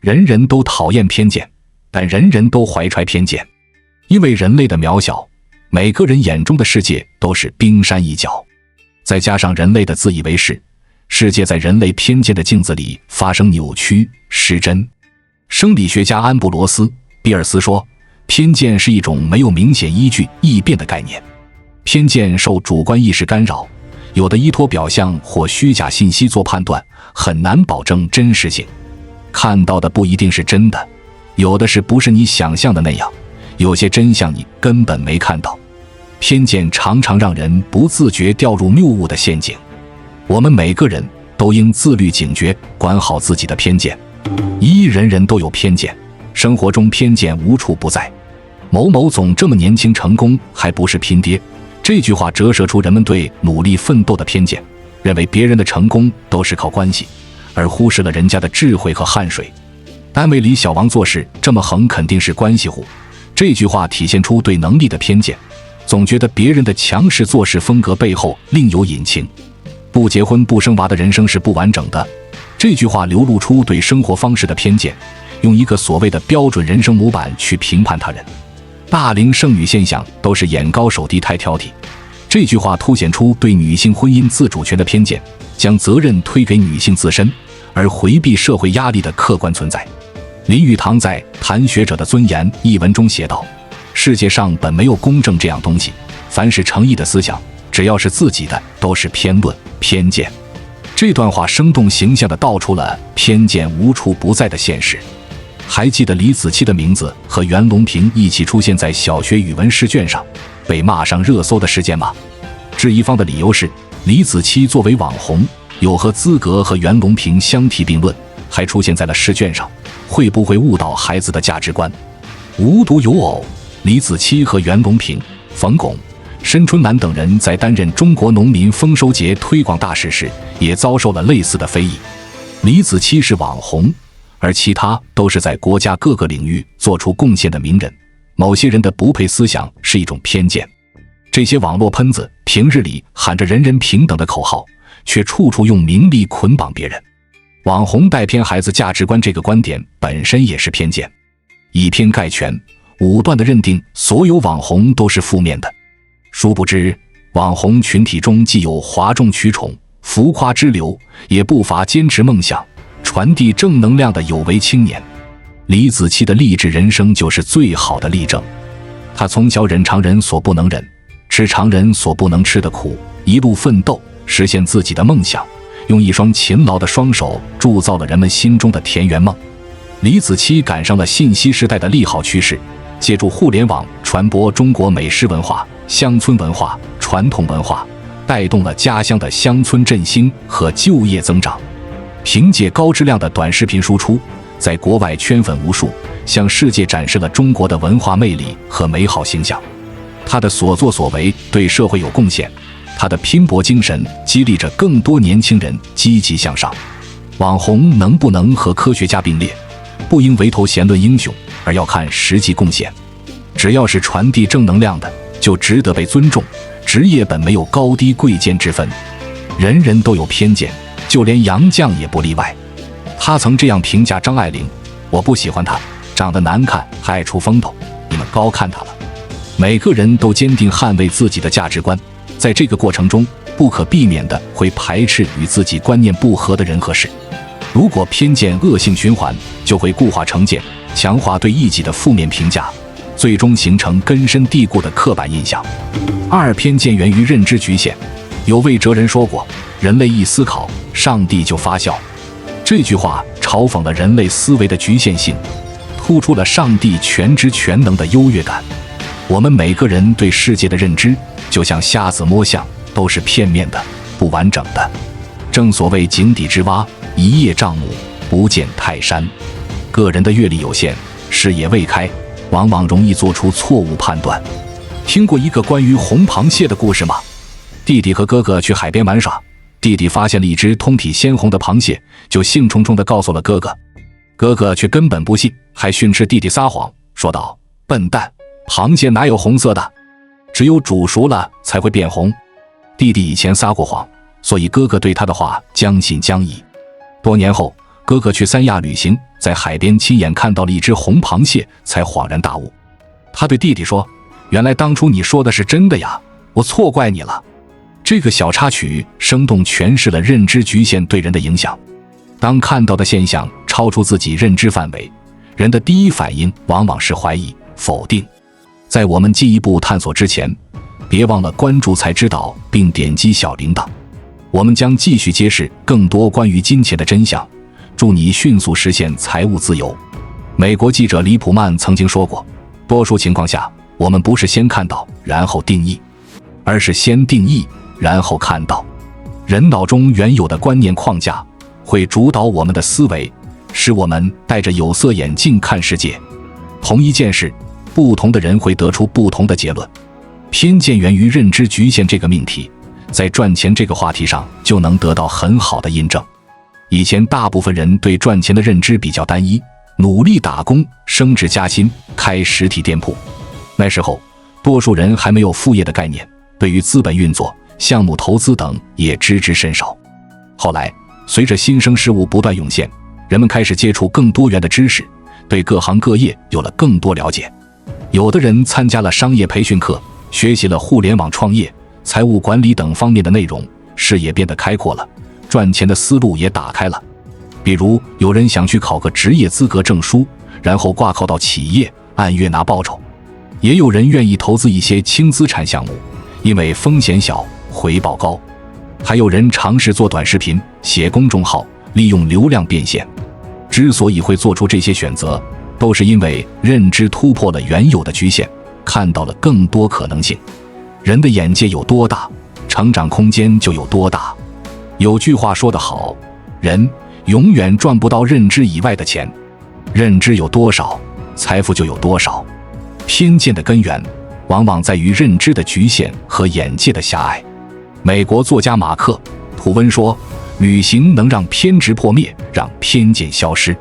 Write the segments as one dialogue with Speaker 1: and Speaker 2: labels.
Speaker 1: 人人都讨厌偏见，但人人都怀揣偏见。因为人类的渺小，每个人眼中的世界都是冰山一角。再加上人类的自以为是，世界在人类偏见的镜子里发生扭曲、失真。生理学家安布罗斯·比尔斯说，偏见是一种没有明显依据、易变的概念。偏见受主观意识干扰，有的依托表象或虚假信息做判断，很难保证真实性。看到的不一定是真的，有的是不是你想象的那样，有些真相你根本没看到。偏见常常让人不自觉掉入谬误的陷阱。我们每个人都应自律警觉，管好自己的偏见。人人都有偏见，生活中偏见无处不在。某某总这么年轻成功，还不是拼爹？这句话折射出人们对努力奋斗的偏见，认为别人的成功都是靠关系，而忽视了人家的智慧和汗水。单位里小王做事这么横，肯定是关系户。这句话体现出对能力的偏见，总觉得别人的强势做事风格背后另有隐情。不结婚不生娃的人生是不完整的。这句话流露出对生活方式的偏见，用一个所谓的标准人生模板去评判他人。大龄剩女现象都是眼高手低太挑剔。这句话凸显出对女性婚姻自主权的偏见，将责任推给女性自身，而回避社会压力的客观存在。林语堂在《谈学者的尊严》一文中写道，世界上本没有公正这样东西，凡是诚意的思想，只要是自己的，都是偏论、偏见。这段话生动形象地道出了偏见无处不在的现实。还记得李子柒的名字和袁隆平一起出现在小学语文试卷上，被骂上热搜的事件吗？质疑方的理由是，李子柒作为网红，有何资格和袁隆平相提并论，还出现在了试卷上，会不会误导孩子的价值观？无独有偶，李子柒和袁隆平、冯巩、申春兰等人在担任中国农民丰收节推广大使时，也遭受了类似的非议。李子柒是网红，而其他都是在国家各个领域做出贡献的名人。某些人的不配思想是一种偏见。这些网络喷子平日里喊着人人平等的口号，却处处用名利捆绑别人。网红带偏孩子价值观这个观点本身也是偏见，以偏概全，武断地认定所有网红都是负面的。殊不知，网红群体中既有哗众取宠、浮夸之流，也不乏坚持梦想、传递正能量的有为青年。李子柒的励志人生就是最好的例证。他从小忍常人所不能忍，吃常人所不能吃的苦，一路奋斗，实现自己的梦想，用一双勤劳的双手铸造了人们心中的田园梦。李子柒赶上了信息时代的利好趋势，借助互联网传播中国美食文化、乡村文化、传统文化，带动了家乡的乡村振兴和就业增长。凭借高质量的短视频输出，在国外圈粉无数，向世界展示了中国的文化魅力和美好形象。他的所作所为对社会有贡献，他的拼搏精神激励着更多年轻人积极向上。网红能不能和科学家并列，不应唯头闲论英雄，而要看实际贡献。只要是传递正能量的，就值得被尊重。职业本没有高低贵贱之分，人人都有偏见，就连杨绛也不例外。他曾这样评价张爱玲：我不喜欢她，长得难看，还爱出风头，你们高看她了。每个人都坚定捍卫自己的价值观，在这个过程中，不可避免的会排斥与自己观念不合的人和事。如果偏见恶性循环，就会固化成见，强化对异己的负面评价，最终形成根深蒂固的刻板印象。二，偏见源于认知局限。有位哲人说过，人类一思考，上帝就发笑。这句话嘲讽了人类思维的局限性，突出了上帝全知全能的优越感。我们每个人对世界的认知，就像瞎子摸象，都是片面的、不完整的。正所谓井底之蛙，一叶障目，不见泰山。个人的阅历有限，视野未开，往往容易做出错误判断。听过一个关于红螃蟹的故事吗？弟弟和哥哥去海边玩耍，弟弟发现了一只通体鲜红的螃蟹，就兴冲冲地告诉了哥哥。哥哥却根本不信，还训斥弟弟撒谎，说道：笨蛋，螃蟹哪有红色的？只有煮熟了才会变红。弟弟以前撒过谎，所以哥哥对他的话将信将疑。多年后，哥哥去三亚旅行，在海边亲眼看到了一只红螃蟹，才恍然大悟。他对弟弟说：“原来当初你说的是真的呀，我错怪你了。”这个小插曲生动诠释了认知局限对人的影响。当看到的现象超出自己认知范围，人的第一反应往往是怀疑、否定。在我们进一步探索之前，别忘了关注才知道并点击小铃铛。我们将继续揭示更多关于金钱的真相，祝你迅速实现财务自由。美国记者李普曼曾经说过，多数情况下，我们不是先看到然后定义，而是先定义然后看到。人脑中原有的观念框架会主导我们的思维，使我们戴着有色眼镜看世界。同一件事，不同的人会得出不同的结论。偏见源于认知局限这个命题，在赚钱这个话题上就能得到很好的印证。以前大部分人对赚钱的认知比较单一，努力打工、升职加薪、开实体店铺。那时候，多数人还没有副业的概念，对于资本运作、项目投资等也知之甚少。后来，随着新生事物不断涌现，人们开始接触更多元的知识，对各行各业有了更多了解。有的人参加了商业培训课，学习了互联网创业、财务管理等方面的内容，视野变得开阔了，赚钱的思路也打开了。比如，有人想去考个职业资格证书，然后挂靠到企业，按月拿报酬；也有人愿意投资一些轻资产项目，因为风险小，回报高；还有人尝试做短视频、写公众号，利用流量变现。之所以会做出这些选择，都是因为认知突破了原有的局限，看到了更多可能性。人的眼界有多大，成长空间就有多大。有句话说得好，人永远赚不到认知以外的钱，认知有多少，财富就有多少。偏见的根源往往在于认知的局限和眼界的狭隘。美国作家马克·吐温说，旅行能让偏执破灭，让偏见消失。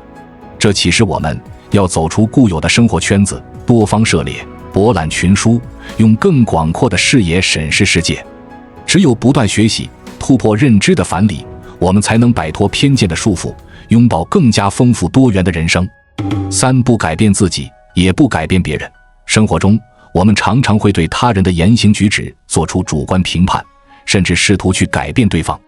Speaker 1: 这启示我们要走出固有的生活圈子，多方涉猎，博览群书，用更广阔的视野审视世界。只有不断学习，突破认知的藩篱，我们才能摆脱偏见的束缚，拥抱更加丰富多元的人生。三，不改变自己，也不改变别人。生活中，我们常常会对他人的言行举止做出主观评判，甚至试图去改变对方。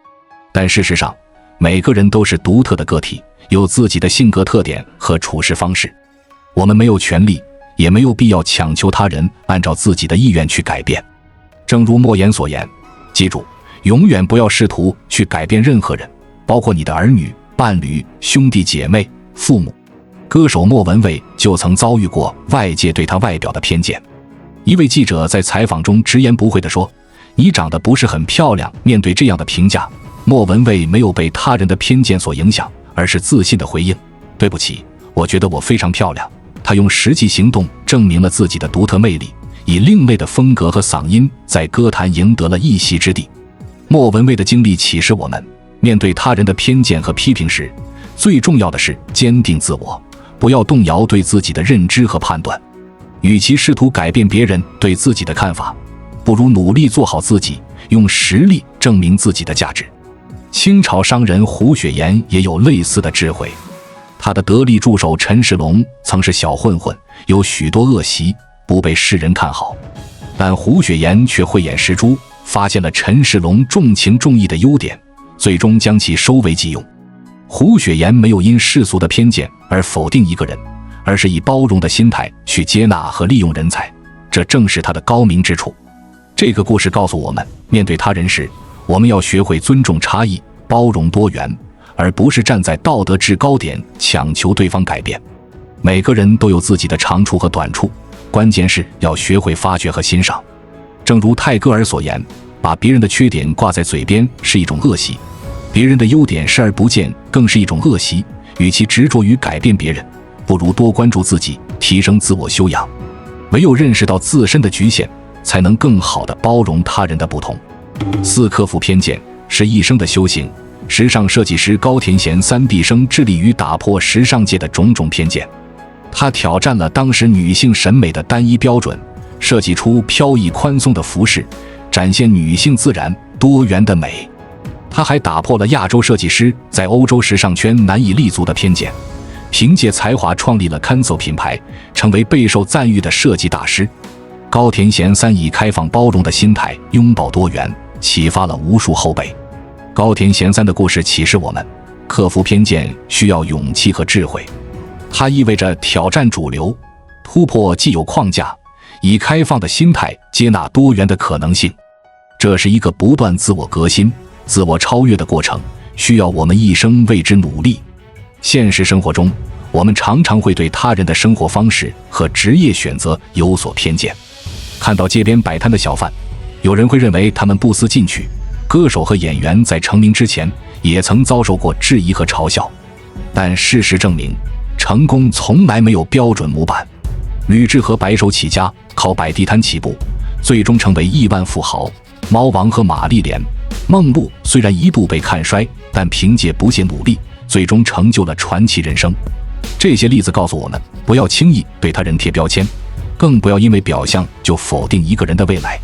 Speaker 1: 但事实上，每个人都是独特的个体，有自己的性格特点和处事方式。我们没有权利，也没有必要强求他人按照自己的意愿去改变。正如莫言所言，记住，永远不要试图去改变任何人，包括你的儿女、伴侣、兄弟姐妹、父母。歌手莫文蔚就曾遭遇过外界对他外表的偏见。一位记者在采访中直言不讳地说，你长得不是很漂亮。面对这样的评价，莫文蔚没有被他人的偏见所影响，而是自信地回应，对不起，我觉得我非常漂亮。他用实际行动证明了自己的独特魅力，以另类的风格和嗓音在歌坛赢得了一席之地。莫文蔚的经历启示我们，面对他人的偏见和批评时，最重要的是坚定自我，不要动摇对自己的认知和判断。与其试图改变别人对自己的看法，不如努力做好自己，用实力证明自己的价值。清朝商人胡雪岩也有类似的智慧。他的得力助手陈世龙曾是小混混，有许多恶习，不被世人看好。但胡雪岩却慧眼识珠，发现了陈世龙重情重义的优点，最终将其收为己用。胡雪岩没有因世俗的偏见而否定一个人，而是以包容的心态去接纳和利用人才，这正是他的高明之处。这个故事告诉我们，面对他人时，我们要学会尊重差异，包容多元，而不是站在道德制高点强求对方改变。每个人都有自己的长处和短处，关键是要学会发掘和欣赏。正如泰戈尔所言，把别人的缺点挂在嘴边是一种恶习，别人的优点视而不见更是一种恶习。与其执着于改变别人，不如多关注自己，提升自我修养。唯有认识到自身的局限，才能更好地包容他人的不同。四，克服偏见是一生的修行。时尚设计师高田贤三毕生致力于打破时尚界的种种偏见。他挑战了当时女性审美的单一标准，设计出飘逸宽松的服饰，展现女性自然多元的美。他还打破了亚洲设计师在欧洲时尚圈难以立足的偏见，凭借才华创立了 Kenzo 品牌，成为备受赞誉的设计大师。高田贤三以开放包容的心态拥抱多元，启发了无数后辈。高田贤三的故事启示我们，克服偏见需要勇气和智慧。它意味着挑战主流，突破既有框架，以开放的心态接纳多元的可能性。这是一个不断自我革新、自我超越的过程，需要我们一生为之努力。现实生活中，我们常常会对他人的生活方式和职业选择有所偏见。看到街边摆摊的小贩，有人会认为他们不思进取。歌手和演员在成名之前也曾遭受过质疑和嘲笑，但事实证明，成功从来没有标准模板。吕志和白手起家，靠摆地摊起步，最终成为亿万富豪。猫王和玛丽莲·梦露虽然一度被看衰，但凭借不懈努力，最终成就了传奇人生。这些例子告诉我们，不要轻易对他人贴标签，更不要因为表象就否定一个人的未来。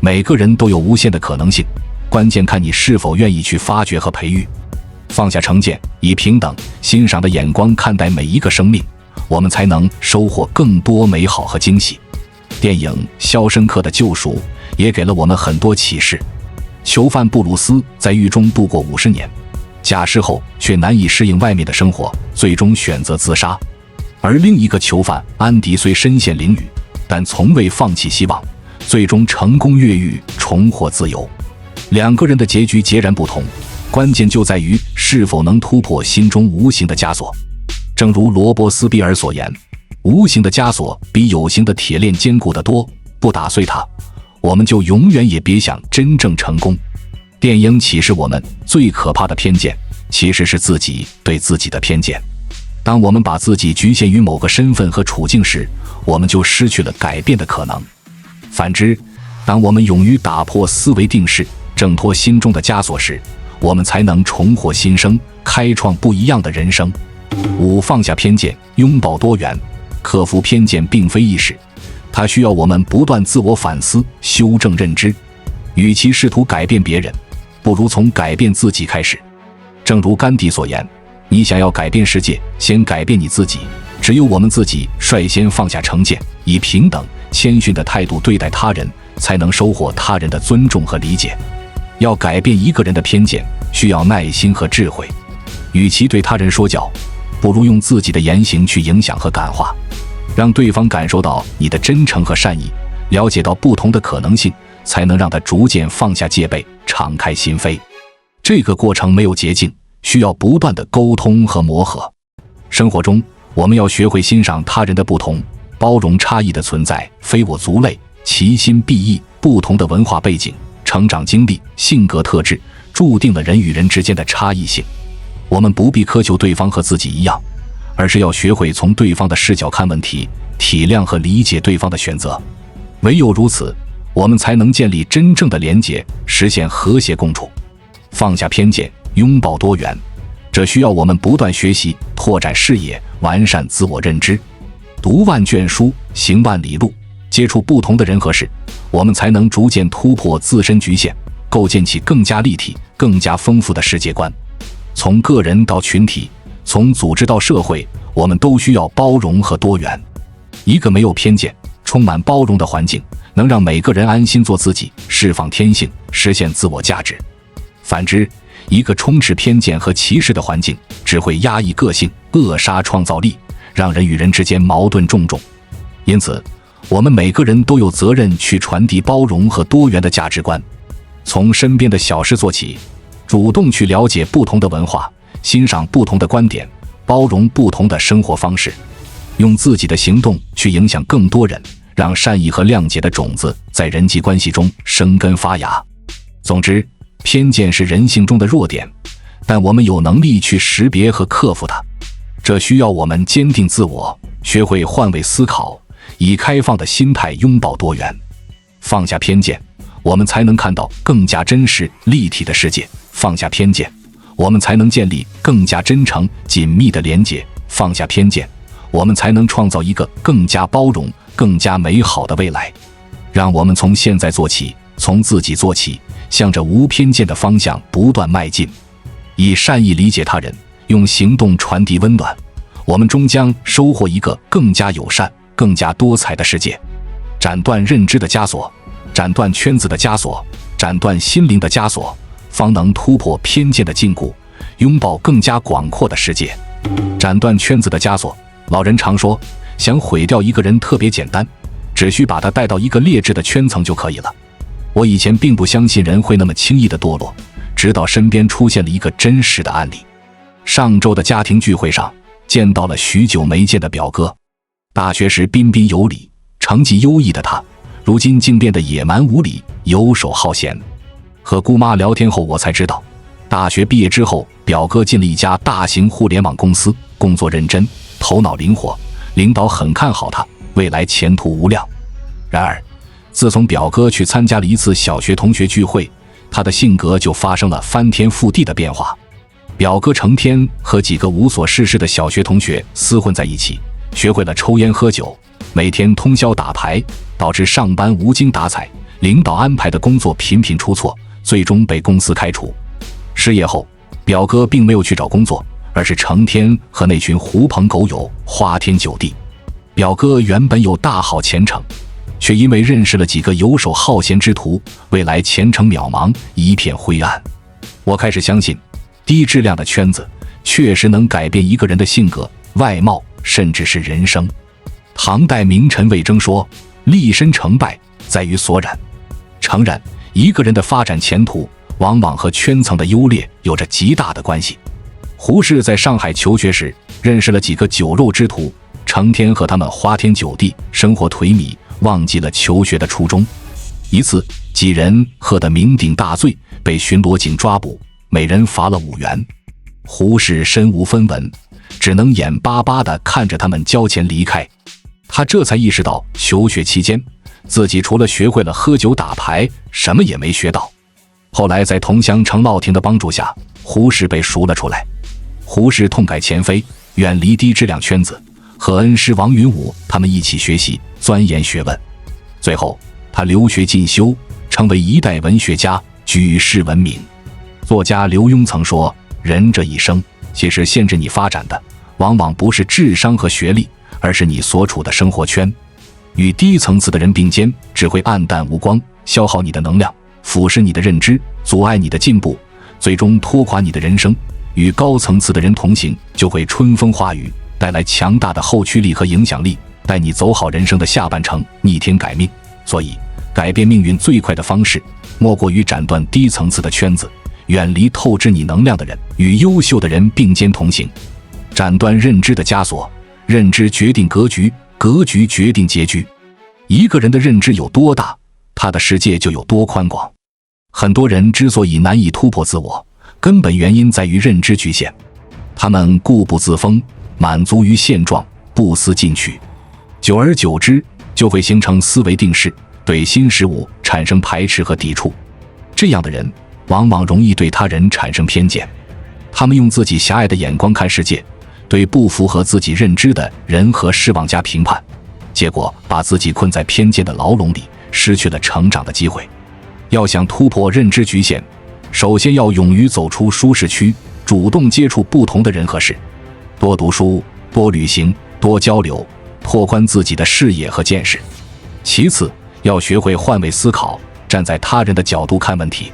Speaker 1: 每个人都有无限的可能性，关键看你是否愿意去发掘和培育。放下成见，以平等、欣赏的眼光看待每一个生命，我们才能收获更多美好和惊喜。电影《肖申克的救赎》也给了我们很多启示。囚犯布鲁斯在狱中度过50年，假释后却难以适应外面的生活，最终选择自杀。而另一个囚犯安迪虽身陷囹圄，但从未放弃希望，最终成功越狱，重获自由。两个人的结局截然不同，关键就在于是否能突破心中无形的枷锁。正如罗伯斯庇尔所言，无形的枷锁比有形的铁链坚固得多，不打碎它，我们就永远也别想真正成功。电影启示我们，最可怕的偏见其实是自己对自己的偏见。当我们把自己局限于某个身份和处境时，我们就失去了改变的可能。反之，当我们勇于打破思维定式，挣脱心中的枷锁时，我们才能重获新生，开创不一样的人生。5. 放下偏见，拥抱多元。克服偏见并非易事，它需要我们不断自我反思，修正认知。与其试图改变别人，不如从改变自己开始。正如甘地所言，你想要改变世界，先改变你自己。只有我们自己率先放下成见，以平等、谦逊的态度对待他人，才能收获他人的尊重和理解。要改变一个人的偏见，需要耐心和智慧。与其对他人说教，不如用自己的言行去影响和感化，让对方感受到你的真诚和善意，了解到不同的可能性，才能让他逐渐放下戒备，敞开心扉。这个过程没有捷径，需要不断的沟通和磨合。生活中，我们要学会欣赏他人的不同，包容差异的存在，非我族类，其心必异。不同的文化背景、成长经历、性格特质，注定了人与人之间的差异性。我们不必苛求对方和自己一样，而是要学会从对方的视角看问题，体谅和理解对方的选择。唯有如此，我们才能建立真正的连结，实现和谐共处。放下偏见，拥抱多元，这需要我们不断学习，拓展视野，完善自我认知。读万卷书，行万里路，接触不同的人和事，我们才能逐渐突破自身局限，构建起更加立体、更加丰富的世界观。从个人到群体，从组织到社会，我们都需要包容和多元。一个没有偏见、充满包容的环境，能让每个人安心做自己，释放天性，实现自我价值。反之，一个充斥偏见和歧视的环境，只会压抑个性，扼杀创造力，让人与人之间矛盾重重。因此，我们每个人都有责任去传递包容和多元的价值观。从身边的小事做起，主动去了解不同的文化，欣赏不同的观点，包容不同的生活方式，用自己的行动去影响更多人，让善意和谅解的种子在人际关系中生根发芽。总之，偏见是人性中的弱点，但我们有能力去识别和克服它。这需要我们坚定自我，学会换位思考，以开放的心态拥抱多元。放下偏见，我们才能看到更加真实立体的世界。放下偏见，我们才能建立更加真诚紧密的连结。放下偏见，我们才能创造一个更加包容、更加美好的未来。让我们从现在做起，从自己做起，向着无偏见的方向不断迈进。以善意理解他人，用行动传递温暖，我们终将收获一个更加友善、更加多彩的世界。斩断认知的枷锁，斩断圈子的枷锁，斩断心灵的枷锁，方能突破偏见的禁锢，拥抱更加广阔的世界。斩断圈子的枷锁，老人常说，想毁掉一个人特别简单，只需把他带到一个劣质的圈层就可以了。我以前并不相信人会那么轻易的堕落，直到身边出现了一个真实的案例。上周的家庭聚会上，见到了许久没见的表哥。大学时彬彬有礼、成绩优异的他，如今竟变得野蛮无理、游手好闲。和姑妈聊天后，我才知道，大学毕业之后，表哥进了一家大型互联网公司，工作认真，头脑灵活，领导很看好他，未来前途无量。然而，自从表哥去参加了一次小学同学聚会，他的性格就发生了翻天覆地的变化。表哥成天和几个无所事事的小学同学厮混在一起，学会了抽烟喝酒，每天通宵打牌，导致上班无精打采，领导安排的工作频频出错，最终被公司开除。失业后，表哥并没有去找工作，而是成天和那群狐朋狗友花天酒地。表哥原本有大好前程，却因为认识了几个游手好闲之徒，未来前程渺茫，一片灰暗。我开始相信，低质量的圈子确实能改变一个人的性格、外貌，甚至是人生。唐代名臣魏征说，立身成败在于所染。诚然，一个人的发展前途往往和圈层的优劣有着极大的关系。胡适在上海求学时，认识了几个酒肉之徒，成天和他们花天酒地，生活颓靡，忘记了求学的初衷。一次，几人喝得酩酊大醉，被巡逻警抓捕，每人罚了5元。胡适身无分文，只能眼巴巴地看着他们交钱离开。他这才意识到，求学期间自己除了学会了喝酒打牌，什么也没学到。后来在同乡程烙亭的帮助下，胡适被赎了出来。胡适痛改前非，远离低质量圈子，和恩师王云武他们一起学习钻研学问。最后他留学进修，成为一代文学家，举世闻名。作家刘墉曾说，人这一生，其实限制你发展的往往不是智商和学历，而是你所处的生活圈。与低层次的人并肩，只会黯淡无光，消耗你的能量，腐蚀你的认知，阻碍你的进步，最终拖垮你的人生。与高层次的人同行，就会春风化雨，带来强大的后驱力和影响力，带你走好人生的下半程，逆天改命。所以，改变命运最快的方式，莫过于斩断低层次的圈子，远离透支你能量的人，与优秀的人并肩同行。斩断认知的枷锁，认知决定格局，格局决定结局。一个人的认知有多大，他的世界就有多宽广。很多人之所以难以突破自我，根本原因在于认知局限。他们固步自封，满足于现状，不思进取。久而久之，就会形成思维定式，对新事物产生排斥和抵触。这样的人往往容易对他人产生偏见，他们用自己狭隘的眼光看世界，对不符合自己认知的人和事妄加评判，结果把自己困在偏见的牢笼里，失去了成长的机会。要想突破认知局限，首先要勇于走出舒适区，主动接触不同的人和事，多读书，多旅行，多交流，拓宽自己的视野和见识。其次，要学会换位思考，站在他人的角度看问题，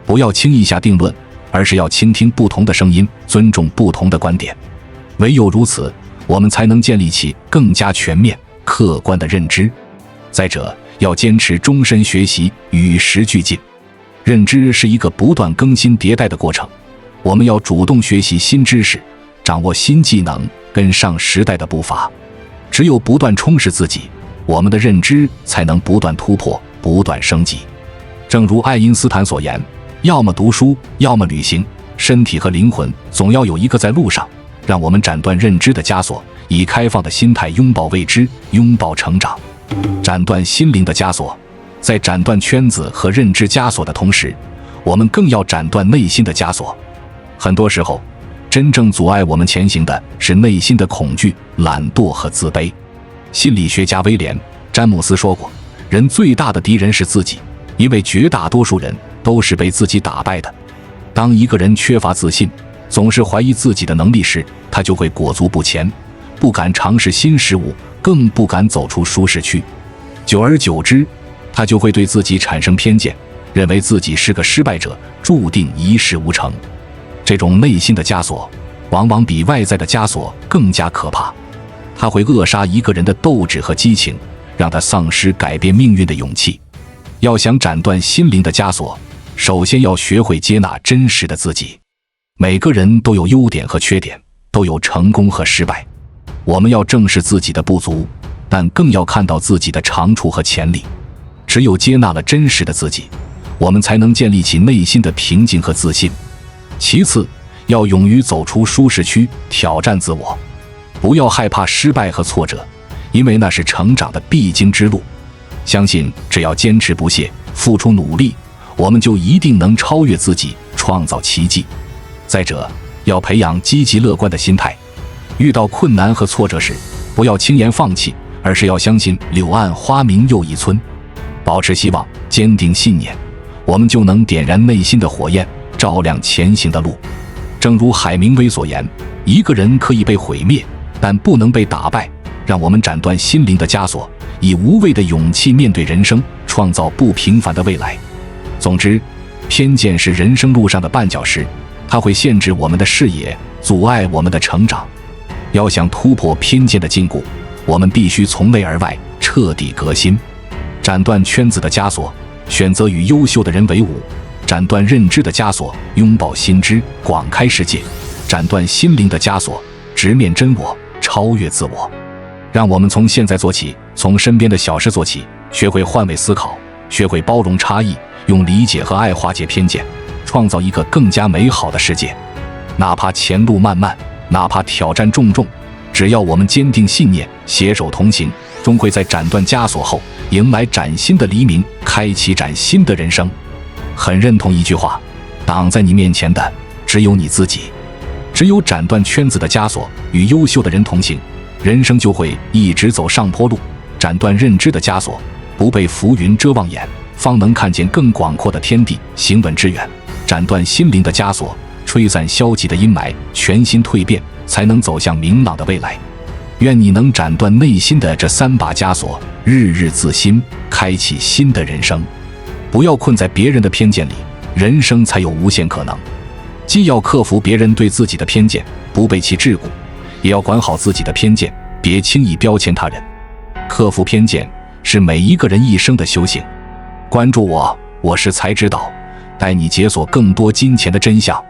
Speaker 1: 不要轻易下定论，而是要倾听不同的声音，尊重不同的观点。唯有如此，我们才能建立起更加全面、客观的认知。再者，要坚持终身学习，与时俱进。认知是一个不断更新迭代的过程，我们要主动学习新知识，掌握新技能，跟上时代的步伐。只有不断充实自己，我们的认知才能不断突破，不断升级。正如爱因斯坦所言，要么读书，要么旅行，身体和灵魂总要有一个在路上。让我们斩断认知的枷锁，以开放的心态拥抱未知，拥抱成长。斩断心灵的枷锁，在斩断圈子和认知枷锁的同时，我们更要斩断内心的枷锁。很多时候，真正阻碍我们前行的是内心的恐惧、懒惰和自卑。心理学家威廉·詹姆斯说过，人最大的敌人是自己，因为绝大多数人都是被自己打败的。当一个人缺乏自信，总是怀疑自己的能力时，他就会裹足不前，不敢尝试新事物，更不敢走出舒适区。久而久之，他就会对自己产生偏见，认为自己是个失败者，注定一事无成。这种内心的枷锁往往比外在的枷锁更加可怕，它会扼杀一个人的斗志和激情，让他丧失改变命运的勇气。要想斩断心灵的枷锁，首先要学会接纳真实的自己。每个人都有优点和缺点，都有成功和失败。我们要正视自己的不足，但更要看到自己的长处和潜力。只有接纳了真实的自己，我们才能建立起内心的平静和自信。其次，要勇于走出舒适区，挑战自我。不要害怕失败和挫折，因为那是成长的必经之路。相信只要坚持不懈，付出努力，我们就一定能超越自己，创造奇迹。再者，要培养积极乐观的心态。遇到困难和挫折时，不要轻言放弃，而是要相信柳暗花明又一村。保持希望，坚定信念，我们就能点燃内心的火焰，照亮前行的路。正如海明威所言，一个人可以被毁灭，但不能被打败。让我们斩断心灵的枷锁，以无畏的勇气面对人生，创造不平凡的未来。总之，偏见是人生路上的绊脚石，它会限制我们的视野，阻碍我们的成长。要想突破偏见的禁锢，我们必须从内而外彻底革新，斩断圈子的枷锁，选择与优秀的人为伍；斩断认知的枷锁，拥抱新知，广开世界；斩断心灵的枷锁，直面真我，超越自我。让我们从现在做起，从身边的小事做起，学会换位思考，学会包容差异，用理解和爱化解偏见，创造一个更加美好的世界。哪怕前路漫漫，哪怕挑战重重，只要我们坚定信念，携手同行，终会在斩断枷锁后，迎来崭新的黎明，开启崭新的人生。很认同一句话，挡在你面前的只有你自己。只有斩断圈子的枷锁，与优秀的人同行，人生就会一直走上坡路。斩断认知的枷锁，不被浮云遮望眼，方能看见更广阔的天地，行稳致远。斩断心灵的枷锁，吹散消极的阴霾，全心蜕变，才能走向明朗的未来。愿你能斩断内心的这3把枷锁，日日自新，开启新的人生。不要困在别人的偏见里，人生才有无限可能。既要克服别人对自己的偏见，不被其桎梏，也要管好自己的偏见，别轻易标签他人。克服偏见是每一个人一生的修行。关注我，我是才知道，带你解锁更多金钱的真相。